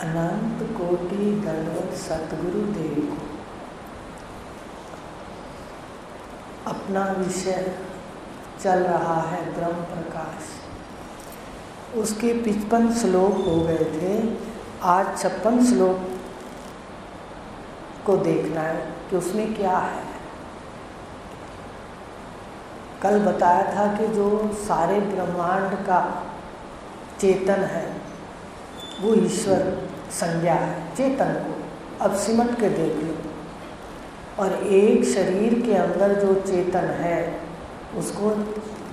अनंत कोटि दंडवत सतगुरु देव को। अपना विषय चल रहा है ब्रह्म प्रकाश। उसके 55 श्लोक हो गए थे। आज 56 श्लोक को देखना है कि उसमें क्या है। कल बताया था कि जो सारे ब्रह्मांड का चेतन है वो ईश्वर संज्ञा है चेतन को। अब सिमट के देख लो। और एक शरीर के अंदर जो चेतन है उसको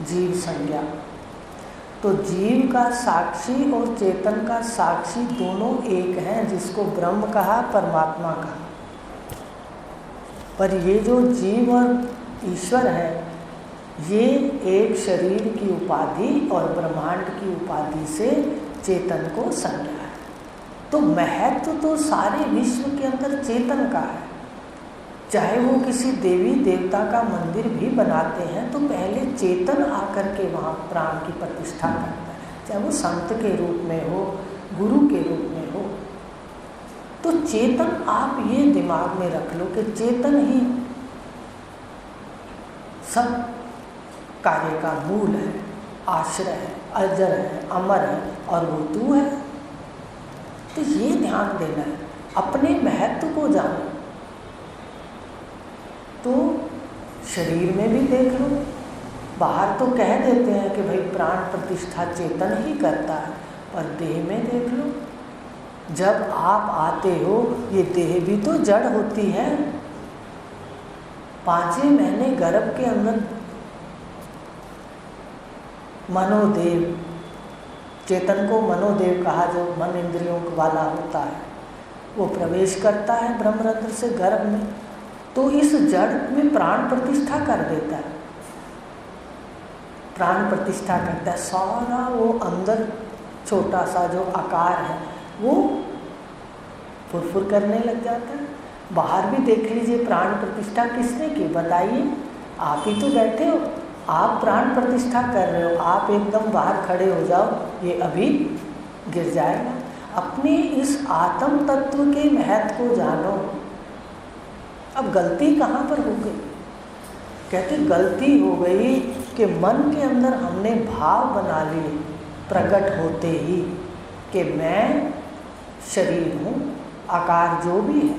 जीव संज्ञा। तो जीव का साक्षी और चेतन का साक्षी दोनों एक हैं, जिसको ब्रह्म कहा, परमात्मा कहा। पर ये जो जीव और ईश्वर है ये एक शरीर की उपाधि और ब्रह्मांड की उपाधि से चेतन को संज्ञा है। तो महत्व तो सारे विश्व के अंदर चेतन का है। चाहे वो किसी देवी देवता का मंदिर भी बनाते हैं तो पहले चेतन आकर के वहाँ प्राण की प्रतिष्ठा करता है, चाहे वो संत के रूप में हो, गुरु के रूप में हो। तो चेतन, आप ये दिमाग में रख लो कि चेतन ही सब कार्य का मूल है, आश्रय है, अजर है, अमर है, और वो तू है। तो ये ध्यान देना है, अपने महत्व को जानो। तो शरीर में भी देख लो। बाहर तो कह देते हैं कि भाई प्राण प्रतिष्ठा चेतन ही करता है, पर देह में देख लो। जब आप आते हो ये देह भी तो जड़ होती है। 5वें महीने गर्भ के अंदर मनोदेव, चेतन को मनोदेव कहा, जो मन इंद्रियों वाला होता है, वो प्रवेश करता है ब्रह्मरंध्र से गर्भ में। तो इस जड़ में प्राण प्रतिष्ठा कर देता है, प्राण प्रतिष्ठा करता है। सारा वो अंदर छोटा सा जो आकार है वो फुरफुर करने लग जाता है। बाहर भी देख लीजिए, प्राण प्रतिष्ठा किसने की बताइए? आप ही तो बैठे हो, आप प्राण प्रतिष्ठा कर रहे हो। आप एकदम बाहर खड़े हो जाओ, ये अभी गिर जाएगा। अपने इस आत्म तत्व के महत्व को जानो। अब गलती कहाँ पर हो गई? कहते गलती हो गई कि मन के अंदर हमने भाव बना लिए प्रकट होते ही कि मैं शरीर हूँ, आकार जो भी है।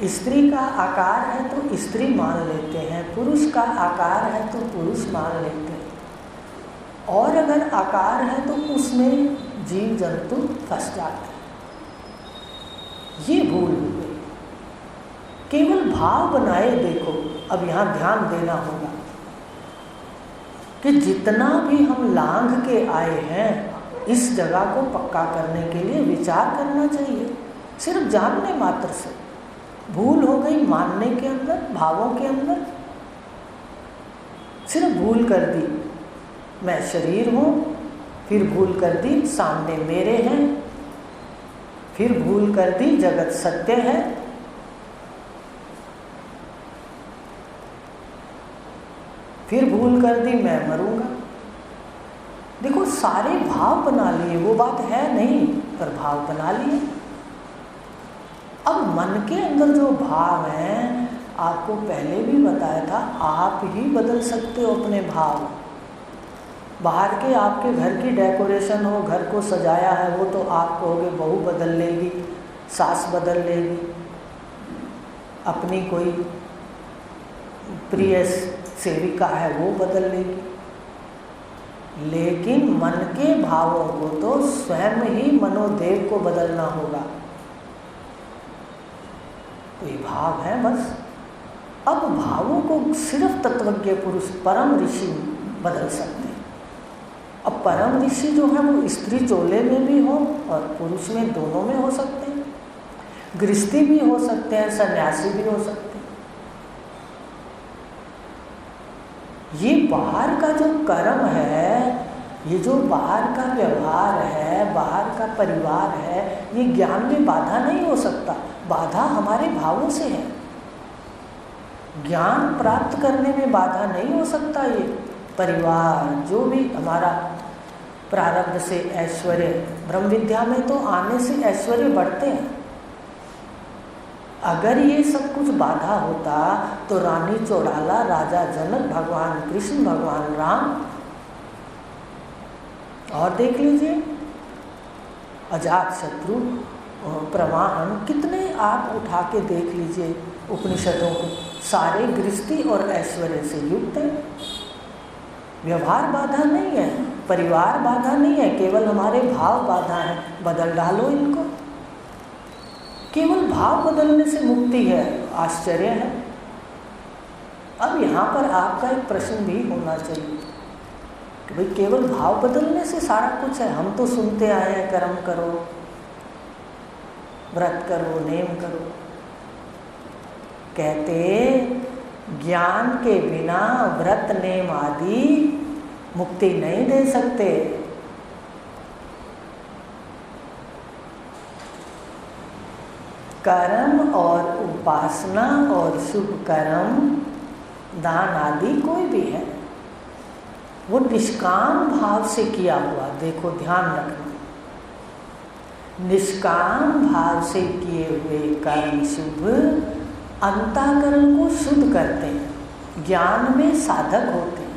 स्त्री का आकार है तो स्त्री मान लेते हैं, पुरुष का आकार है तो पुरुष मान लेते हैं। और अगर आकार है तो उसमें जीव जंतु फंस जाते हैं। ये भूल हो गई। केवल भाव बनाए देखो। अब यहाँ ध्यान देना होगा कि जितना भी हम लांघ के आए हैं इस जगह को पक्का करने के लिए विचार करना चाहिए। सिर्फ जानने मात्र से भूल हो गई, मानने के अंदर, भावों के अंदर सिर्फ भूल कर दी मैं शरीर हूँ, फिर भूल कर दी सामने मेरे हैं, फिर भूल कर दी जगत सत्य है, फिर भूल कर दी मैं मरूंगा। देखो सारे भाव बना लिए, वो बात है नहीं पर भाव बना लिए। अब मन के अंदर जो भाव हैं, आपको पहले भी बताया था, आप ही बदल सकते हो अपने भाव। बाहर के आपके घर की डेकोरेशन हो, घर को सजाया है, वो तो आप कहोगे बहू बदल लेगी, सास बदल लेगी, अपनी कोई प्रिय सेविका है वो बदल लेगी। लेकिन मन के भावों को तो स्वयं ही मनोदेव को बदलना होगा। तो ये भाव है बस। अब भावों को सिर्फ तत्वज्ञ पुरुष, परम ऋषि बदल सकते हैं। अब परम ऋषि जो है वो स्त्री चोले में भी हो और पुरुष में, दोनों में हो सकते हैं। गृहस्थी भी हो सकते हैं, सन्यासी भी हो सकते हैं। ये बाहर का जो कर्म है, ये जो बाहर का व्यवहार है, बाहर का परिवार है, ये ज्ञान में बाधा नहीं हो सकता। बाधा हमारे भावों से है। ज्ञान प्राप्त करने में बाधा नहीं हो सकता। ये परिवार जो भी हमारा प्रारब्ध से ऐश्वर्य, ब्रह्म विद्या में तो आने से ऐश्वर्य बढ़ते हैं। अगर ये सब कुछ बाधा होता तो रानी चौड़ाला, राजा जनक, भगवान कृष्ण, भगवान राम, और देख लीजिए अजात शत्रु, प्रवाहन, कितने आप उठा के देख लीजिए उपनिषदों को, सारे गृहस्थी और ऐश्वर्य से युक्त है। व्यवहार बाधा नहीं है, परिवार बाधा नहीं है, केवल हमारे भाव बाधा है। बदल डालो इनको, केवल भाव बदलने से मुक्ति है। आश्चर्य है। अब यहाँ पर आपका एक प्रश्न भी होना चाहिए कि भाई केवल भाव बदलने से सारा कुछ है? हम तो सुनते आए हैं कर्म करो, व्रत करो, नेम करो। कहते ज्ञान के बिना व्रत नेम आदि मुक्ति नहीं दे सकते। कर्म और उपासना और शुभ कर्म, दान आदि कोई भी है, वो निष्काम भाव से किया हुआ, देखो ध्यान रखना, निष्काम भाव से किए हुए कर्म शुभ अंतःकरण को शुद्ध करते हैं, ज्ञान में साधक होते हैं।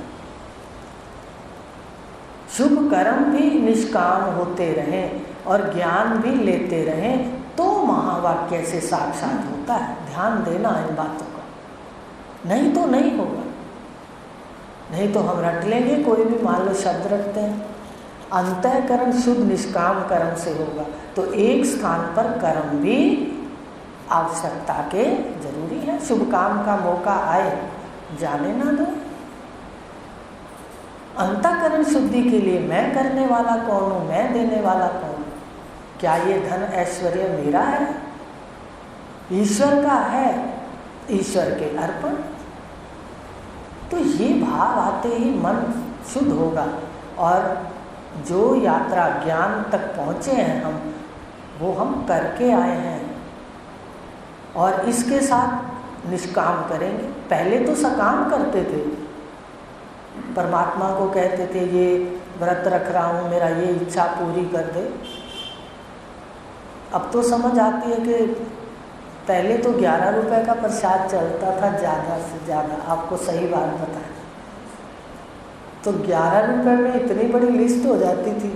शुभ कर्म भी निष्काम होते रहें और ज्ञान भी लेते रहें तो महावाक्य से साक्षात होता है। ध्यान देना इन बातों का, नहीं तो नहीं होगा। नहीं तो हम रट लेंगे, कोई भी मान लो शब्द रखते हैं, अंतःकरण शुद्ध निष्काम कर्म से होगा, तो एक स्थान पर कर्म भी आवश्यकता के जरूरी है। शुभ काम का मौका आए, जाने ना दो। अंतःकरण शुद्धि के लिए मैं करने वाला कौन हूँ, मैं देने वाला कौन हूँ? क्या ये धन ऐश्वर्य मेरा है? ईश्वर का है, ईश्वर के अर्पण। तो ये भाव आते ही मन शुद्ध होगा और जो यात्रा ज्ञान तक पहुँचे हैं हम, वो हम करके आए हैं और इसके साथ निष्काम करेंगे। पहले तो सकाम करते थे, परमात्मा को कहते थे ये व्रत रख रहा हूँ, मेरा ये इच्छा पूरी कर दे। अब तो समझ आती है कि पहले तो 11 रुपए का प्रसाद चलता था ज़्यादा से ज़्यादा, आपको सही बात बताएं तो 11 रुपए में इतनी बड़ी लिस्ट हो जाती थी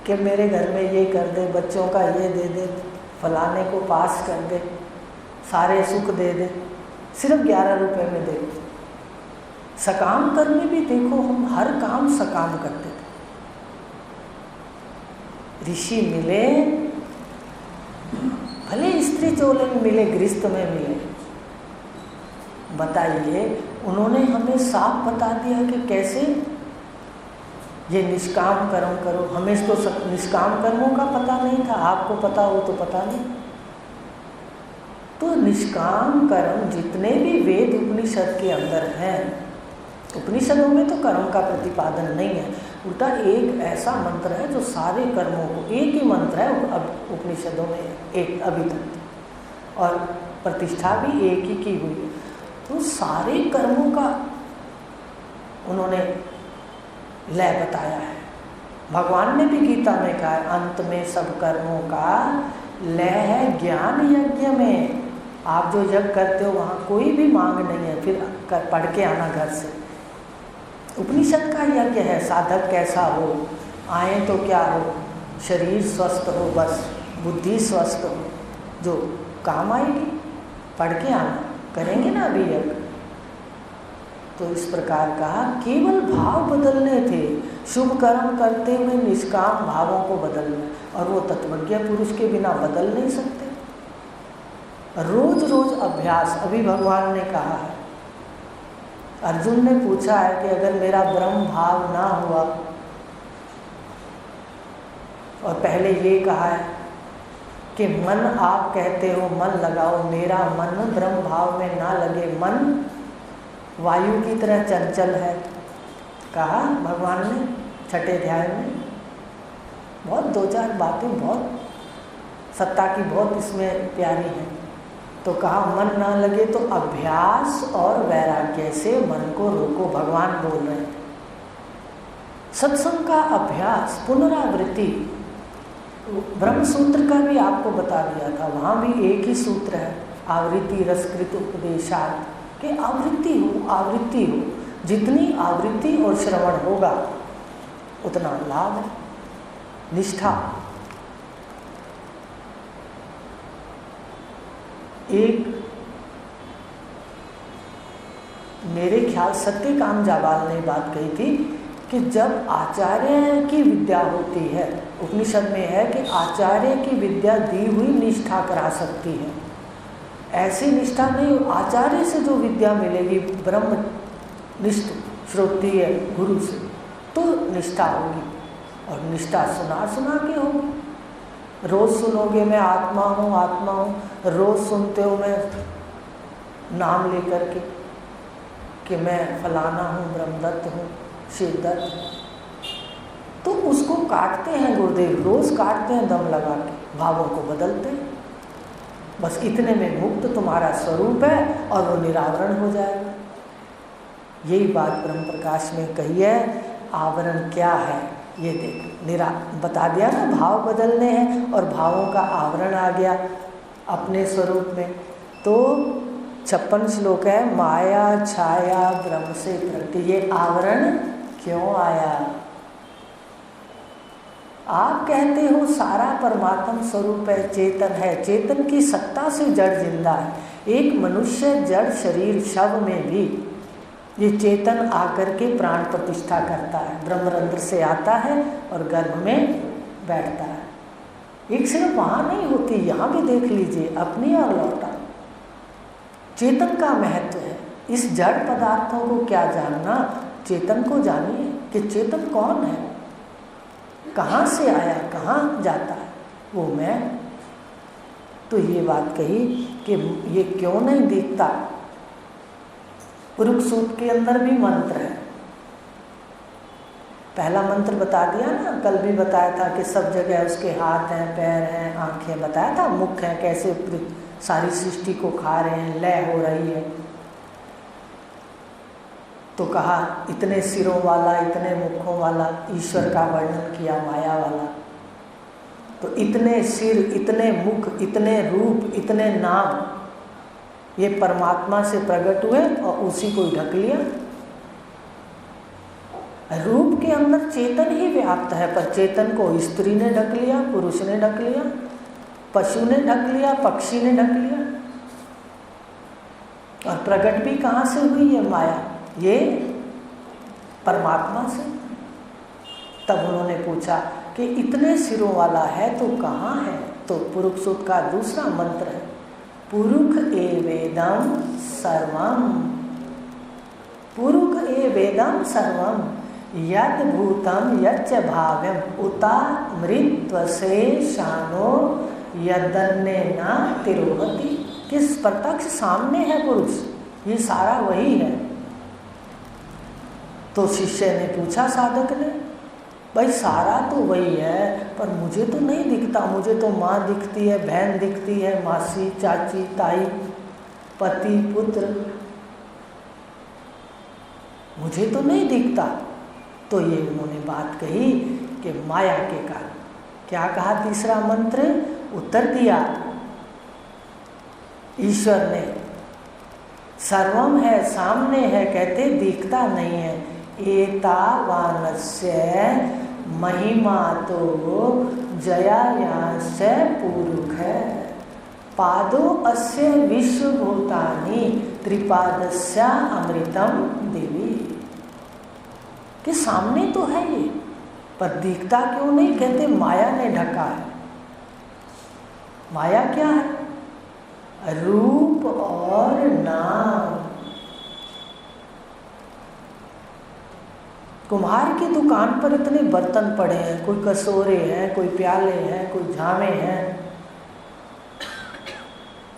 कि मेरे घर में ये कर दे, बच्चों का ये दे दे, फलाने को पास कर दे, सारे सुख दे दे, सिर्फ 11 रुपए में दे। सकाम करने भी देखो, हम हर काम सकाम करते थे। ऋषि मिले, भले स्त्री चोले में मिले, गृहस्थ में मिले, बताइए उन्होंने हमें साफ बता दिया कि कैसे ये निष्काम कर्म करो। हमें तो निष्काम कर्मों का पता नहीं था, आपको पता हो तो पता नहीं। तो निष्काम कर्म जितने भी वेद उपनिषद के अंदर हैं, उपनिषदों में तो कर्म का प्रतिपादन नहीं है, उल्टा एक ऐसा मंत्र है जो सारे कर्मों को, एक ही मंत्र है उपनिषदों में, एक अभी तक, और प्रतिष्ठा भी एक ही की हुई है। तो सारे कर्मों का उन्होंने लय बताया है। भगवान ने भी गीता में कहा है, अंत में सब कर्मों का लय है ज्ञान यज्ञ में। आप जो यज्ञ करते हो वहाँ कोई भी मांग नहीं है, फिर पढ़ के आना घर से। उपनिषद का यज्ञ है, साधक कैसा हो, आए तो क्या हो, शरीर स्वस्थ हो, बस बुद्धि स्वस्थ हो, जो काम आएगी। पढ़ के आना, करेंगे ना अभी यज्ञ। तो इस प्रकार का केवल भाव बदलने थे, शुभ कर्म करते हुए निष्काम भावों को बदलना, और वो तत्वज्ञ पुरुष के बिना बदल नहीं सकते। रोज रोज अभ्यास। अभी भगवान ने कहा है, अर्जुन ने पूछा है कि अगर मेरा ब्रह्म भाव ना हुआ, और पहले ये कहा है कि मन, आप कहते हो मन लगाओ, मेरा मन ब्रह्म भाव में ना लगे, मन वायु की तरह चंचल है, कहा भगवान ने छठे अध्याय में। बहुत 2-4 बातें बहुत सत्ता की बहुत इसमें प्यारी हैं। तो कहा मन ना लगे तो अभ्यास और वैराग्य से मन को रोको। भगवान बोल रहे हैं, सत्संग का अभ्यास, पुनरावृत्ति। ब्रह्म सूत्र का भी आपको बता दिया था, वहाँ भी एक ही सूत्र है, आवृत्ति रसकृत उपदेशात्, कि आवृत्ति हो, आवृत्ति हो। जितनी आवृत्ति और श्रवण होगा उतना लाभ है। निष्ठा, एक मेरे ख्याल सत्यकाम जाबाल ने बात कही थी कि जब आचार्य की विद्या होती है, उपनिषद में है कि आचार्य की विद्या दी हुई निष्ठा करा सकती है। ऐसी निष्ठा नहीं, आचार्य से जो विद्या मिलेगी ब्रह्म निष्ठ श्रोत्रिय गुरु से, तो निष्ठा होगी। और निष्ठा सुना सुना के होगी। रोज़ सुनोगे मैं आत्मा हूँ, आत्मा हूँ, रोज़ सुनते हो मैं नाम लेकर के कि मैं फलाना हूँ, ब्रह्मदत्त हूँ, शिवदत्त हूँ, तो उसको काटते हैं गुरुदेव, रोज़ काटते हैं दम लगा के, भावों को बदलते हैं। बस इतने में मुक्त तुम्हारा स्वरूप है और वो निरावरण हो जाएगा। यही बात ब्रह्म प्रकाश में कही है। आवरण क्या है ये देख, बता दिया ना, भाव बदलने हैं और भावों का आवरण आ गया अपने स्वरूप में। तो 56 श्लोक है, माया छाया ब्रह्म से प्रगति। ये आवरण क्यों आया? आप कहते हो सारा परमात्म स्वरूप है, चेतन है, चेतन की सत्ता से जड़ जिंदा है। एक मनुष्य जड़ शरीर शव में भी ये चेतन आकर के प्राण प्रतिष्ठा करता है, ब्रह्मरंध्र से आता है और गर्भ में बैठता है। एक सिर्फ वहाँ नहीं होती, यहाँ भी देख लीजिए, अपनी और लौटा। चेतन का महत्व है। इस जड़ पदार्थों को क्या जानना, चेतन को जानिए कि चेतन कौन है, कहाँ से आया, कहाँ जाता है, वो मैं। तो ये बात कही कि ये क्यों नहीं दिखता। पुरुष सूक्त के अंदर भी मंत्र है। पहला मंत्र बता दिया ना, कल भी बताया था कि सब जगह उसके हाथ हैं, पैर हैं, आंखें, बताया था, मुख है, कैसे सारी सृष्टि को खा रहे हैं, लय हो रही है। तो कहा इतने सिरों वाला, इतने मुखों वाला, ईश्वर का वर्णन किया, माया वाला। तो इतने सिर, इतने मुख, इतने रूप, इतने नाम, ये परमात्मा से प्रकट हुए और उसी को ढक लिया। रूप के अंदर चेतन ही व्याप्त है, पर चेतन को स्त्री ने ढक लिया, पुरुष ने ढक लिया, पशु ने ढक लिया, पक्षी ने ढक लिया। और प्रकट भी कहाँ से हुई ये माया? ये परमात्मा से। तब उन्होंने पूछा कि इतने सिरों वाला है तो कहाँ है? तो पुरुष सूक्त का दूसरा मंत्र है, पुरुष एवेदम सर्वम, पुरुष एवेदम सर्वम यद भूतम यच्च भाव्यम उता मृत्वसे शानो यदन्ने न तिरोहति। किस प्रत्यक्ष सामने है पुरुष, ये सारा वही है। तो शिष्य ने पूछा साधक ने, भाई सारा तो वही है, पर मुझे तो नहीं दिखता, मुझे तो माँ दिखती है, बहन दिखती है, मासी, चाची, ताई, पति, पुत्र, मुझे तो नहीं दिखता। तो ये उन्होंने बात कही कि माया के कारण। क्या कहा तीसरा मंत्र? उत्तर दिया ईश्वर ने, सर्वम है, सामने है, कहते दिखता नहीं है। एतावानस्य महिमा तो जयायांश पुरुष है, पादो अस्य विश्वभूतानि त्रिपादस्या अमृतम देवी। कि सामने तो है ये, पर दिखता क्यों नहीं? कहते माया ने ढका है। माया क्या है? रूप और नाम। कुम्हार की दुकान पर इतने बर्तन पड़े हैं, कोई कसोरे हैं, कोई प्याले हैं, कोई झामे हैं।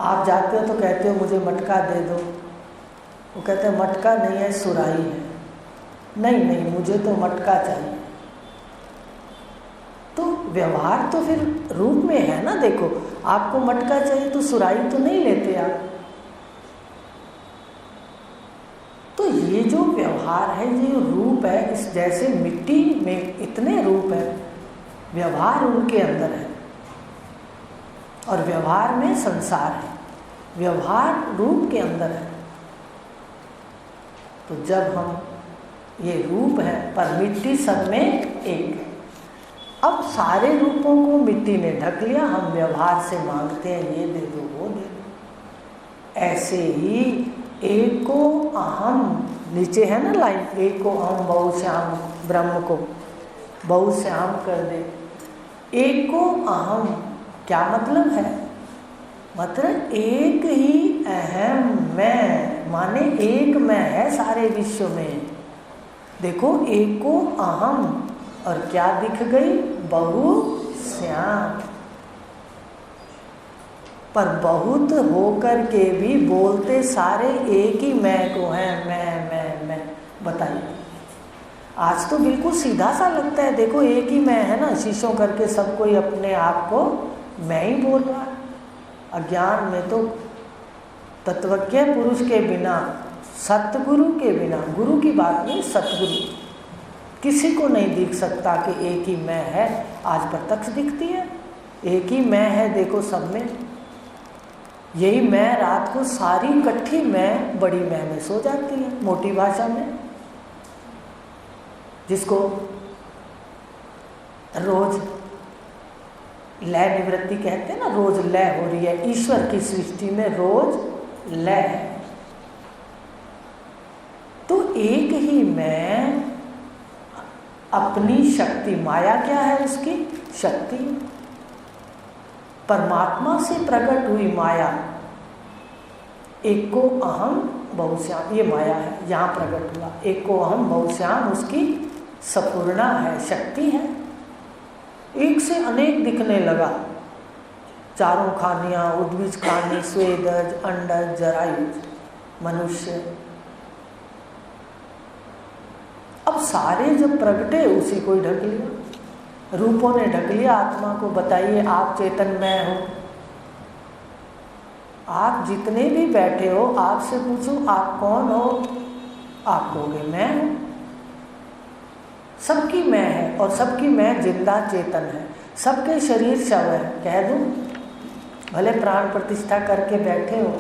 आप जाते हो तो कहते हो मुझे मटका दे दो, वो कहते हैं मटका नहीं है, सुराही है। नहीं नहीं, मुझे तो मटका चाहिए। तो व्यवहार तो फिर रूप में है ना। देखो, आपको मटका चाहिए तो सुराही तो नहीं लेते आप। तो ये जो व्यवहार व्यवहार है, ये रूप है, इस जैसे मिट्टी में इतने रूप है, व्यवहार उनके अंदर है और व्यवहार में संसार है, व्यवहार रूप के अंदर है। तो जब हम ये रूप है पर मिट्टी सब में एक है। अब सारे रूपों को मिट्टी ने ढक लिया, हम व्यवहार से मांगते हैं ये दे दो वो दे दो। ऐसे ही एको अहम, नीचे है ना लाइन, एको अहम बहुश्याम, ब्रह्म को बहुश्याम कर दे। एको अहम क्या मतलब है? मतलब एक ही अहम मैं, माने एक मैं है सारे विश्व में। देखो एको अहम और क्या दिख गई? बहुश्याम। पर बहुत होकर के भी बोलते सारे एक ही मैं को हैं, मैं। बताइए, आज तो बिल्कुल सीधा सा लगता है, देखो एक ही मैं है ना, शीशों करके सब कोई अपने आप को मैं ही बोल रहा है। अज्ञान में तो तत्वज्ञ पुरुष के बिना, सतगुरु के बिना, गुरु की बात नहीं, सतगुरु, किसी को नहीं दिख सकता कि एक ही मैं है। आज प्रत्यक्ष दिखती है, एक ही मैं है, देखो सब में। यही मैं रात को सारी इकट्ठी मैं बड़ी मैं में सो जाती है, मोटी भाषा में, जिसको रोज लय निवृत्ति कहते हैं ना, रोज लय हो रही है। ईश्वर की सृष्टि में रोज लय है। तो एक ही मैं अपनी शक्ति, माया क्या है उसकी शक्ति, परमात्मा से प्रकट हुई माया, एको अहम बहुश्याम, ये माया है, यहाँ प्रकट हुआ। एको अहम बहुश्याम उसकी संपूर्णा है, शक्ति है। एक से अनेक दिखने लगा, चारों खानियाँ, उद्भिज खानी, स्वेदज, अंडज, जरायुज, मनुष्य। अब सारे जब प्रगटे उसी को ही ढक लिया, रूपों ने ढक लिया आत्मा को। बताइए, आप चेतन मैं हो, आप जितने भी बैठे हो, आपसे पूछो आप कौन हो, आप कहोगे मैं हूँ। सबकी मैं है और सबकी मैं जिंदा चेतन है। सबके शरीर शव है, कह दूँ, भले प्राण प्रतिष्ठा करके बैठे हो,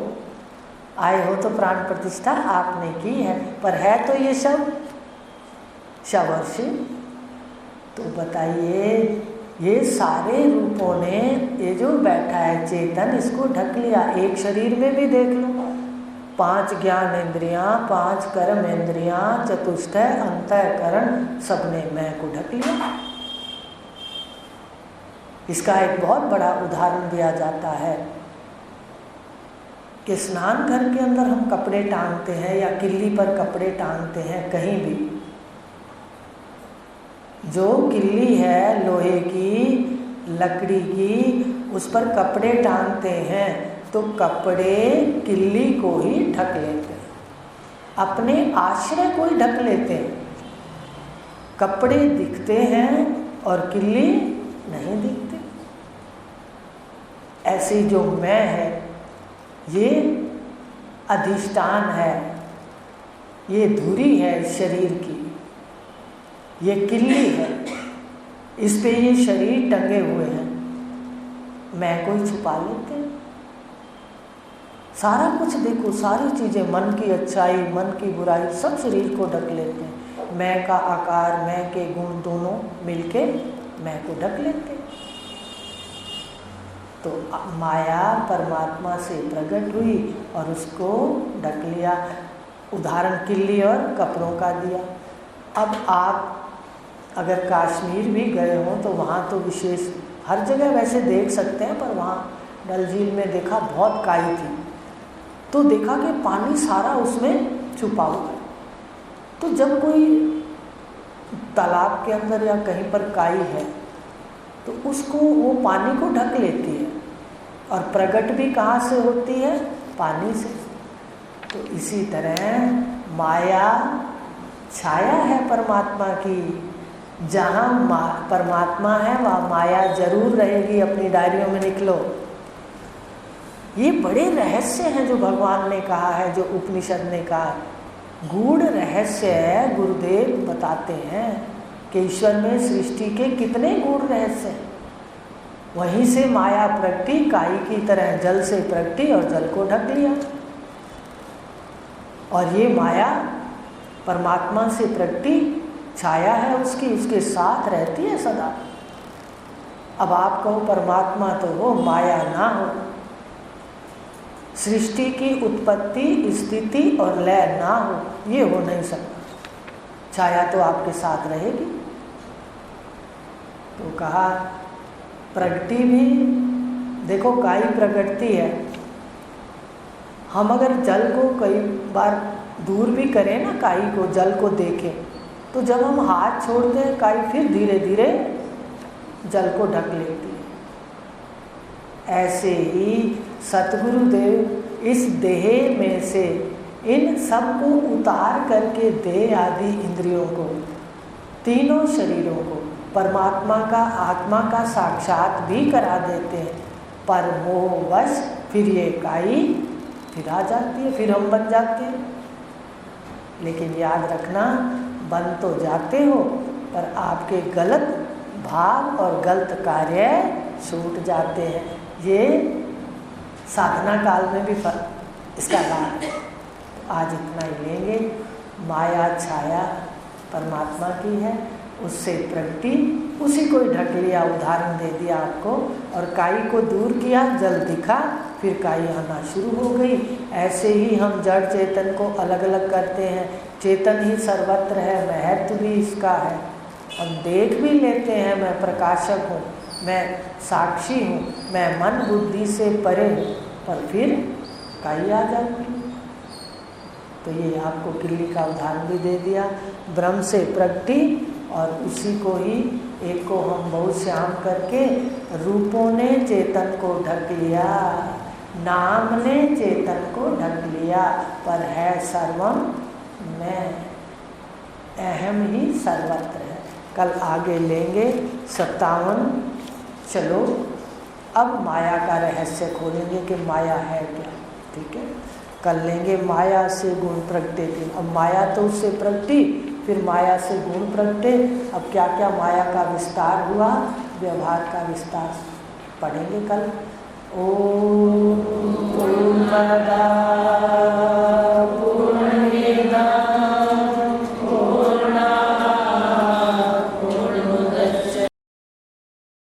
आए हो तो प्राण प्रतिष्ठा आपने की है, पर है तो ये शव शवर्षि। तो बताइए, ये सारे रूपों ने, ये जो बैठा है चेतन, इसको ढक लिया। एक शरीर में भी देख लो, 5 ज्ञान इंद्रियां, 5 कर्म इंद्रियां, चतुष्टय अंतःकरण, सबने मैं को ढक लिया। इसका एक बहुत बड़ा उदाहरण दिया जाता है कि स्नान घर के अंदर हम कपड़े टांगते हैं या किल्ली पर कपड़े टांगते हैं, कहीं भी जो किल्ली है लोहे की, लकड़ी की, उस पर कपड़े टांगते हैं तो कपड़े किल्ली को ही ढक लेते हैं, अपने आश्रय को ही ढक लेते हैं। कपड़े दिखते हैं और किल्ली नहीं दिखते। ऐसी जो मैं है, ये अधिष्ठान है, ये धुरी है शरीर की, ये किल्ली है, इस पे ये शरीर टंगे हुए हैं, मैं को ही छुपा लेते हैं। सारा कुछ देखो, सारी चीज़ें, मन की अच्छाई, मन की बुराई, सब शरीर को ढक लेते हैं। मैं का आकार, मैं के गुण दोनों मिलके मैं को ढक लेते हैं। तो माया परमात्मा से प्रकट हुई और उसको ढक लिया। उदाहरण किल्ली और कपड़ों का दिया। अब आप अगर कश्मीर भी गए हो तो वहाँ तो विशेष, हर जगह वैसे देख सकते हैं, पर वहाँ डल झील में देखा बहुत काई थी, तो देखा कि पानी सारा उसमें छुपा हुआ है। तो जब कोई तालाब के अंदर या कहीं पर काई है तो उसको, वो पानी को ढक लेती है और प्रकट भी कहाँ से होती है? पानी से। तो इसी तरह माया छाया है परमात्मा की, जहाँ परमात्मा है वहाँ माया जरूर रहेगी। अपनी डायरियों में लिख लो। ये बड़े रहस्य हैं जो भगवान ने कहा है, जो उपनिषद ने कहा है। गूढ़ रहस्य गुरुदेव बताते हैं कि ईश्वर में सृष्टि के कितने गूढ़ रहस्य हैं। वहीं से माया प्रगटी, काई की तरह जल से प्रगटी और जल को ढक लिया। और ये माया परमात्मा से प्रगटी छाया है उसकी, उसके साथ रहती है सदा। अब आप कहो परमात्मा तो हो, माया ना हो, सृष्टि की उत्पत्ति, स्थिति और लय ना हो, ये हो नहीं सकता। छाया तो आपके साथ रहेगी। तो कहा प्रगति भी देखो, काई प्रगटती है। हम अगर जल को कई बार दूर भी करें ना, काई को, जल को देखें, तो जब हम हाथ छोड़ते हैं काई फिर धीरे धीरे जल को ढक लेती है। ऐसे ही सतगुरुदेव इस देह में से इन सब को उतार करके देह आदि इंद्रियों को, तीनों शरीरों को परमात्मा का, आत्मा का साक्षात भी करा देते हैं। पर मोहवश फिर ये काई फिर आ जाती है, फिर हम बन जाते हैं। लेकिन याद रखना, बन तो जाते हो पर आपके गलत भाव और गलत कार्य छूट जाते हैं। ये साधना काल में भी इसका लाभ है। तो आज इतना ही लेंगे। माया छाया परमात्मा की है, उससे प्रगति, उसी को ही ढक लिया, उदाहरण दे दिया आपको। और काई को दूर किया, जल दिखा, फिर काई आना शुरू हो गई। ऐसे ही हम जड़ चेतन को अलग अलग करते हैं। चेतन ही सर्वत्र है, महत्व भी इसका है। हम देख भी लेते हैं, मैं प्रकाशक हूँ, मैं साक्षी हूँ, मैं मन बुद्धि से परे हूँ, पर फिर काई आ जाती है। तो ये आपको किल्ली का उदाहरण भी दे दिया। ब्रह्म से प्रगति और उसी को ही एक को हम बहुत श्याम करके रूपों ने चेतन को ढक लिया, नाम ने चेतन को ढक लिया, पर है सर्वम मैं, अहम ही सर्वत्र है। कल आगे लेंगे 57। चलो अब माया का रहस्य खोलेंगे कि माया है क्या। ठीक है, कल लेंगे माया से गुण प्रगटे थे। अब माया तो उससे प्रगटी, फिर माया से गुण प्रगटे। अब क्या क्या माया का विस्तार हुआ, व्यवहार का विस्तार पढ़ेंगे कल। ओम पूर्णमदः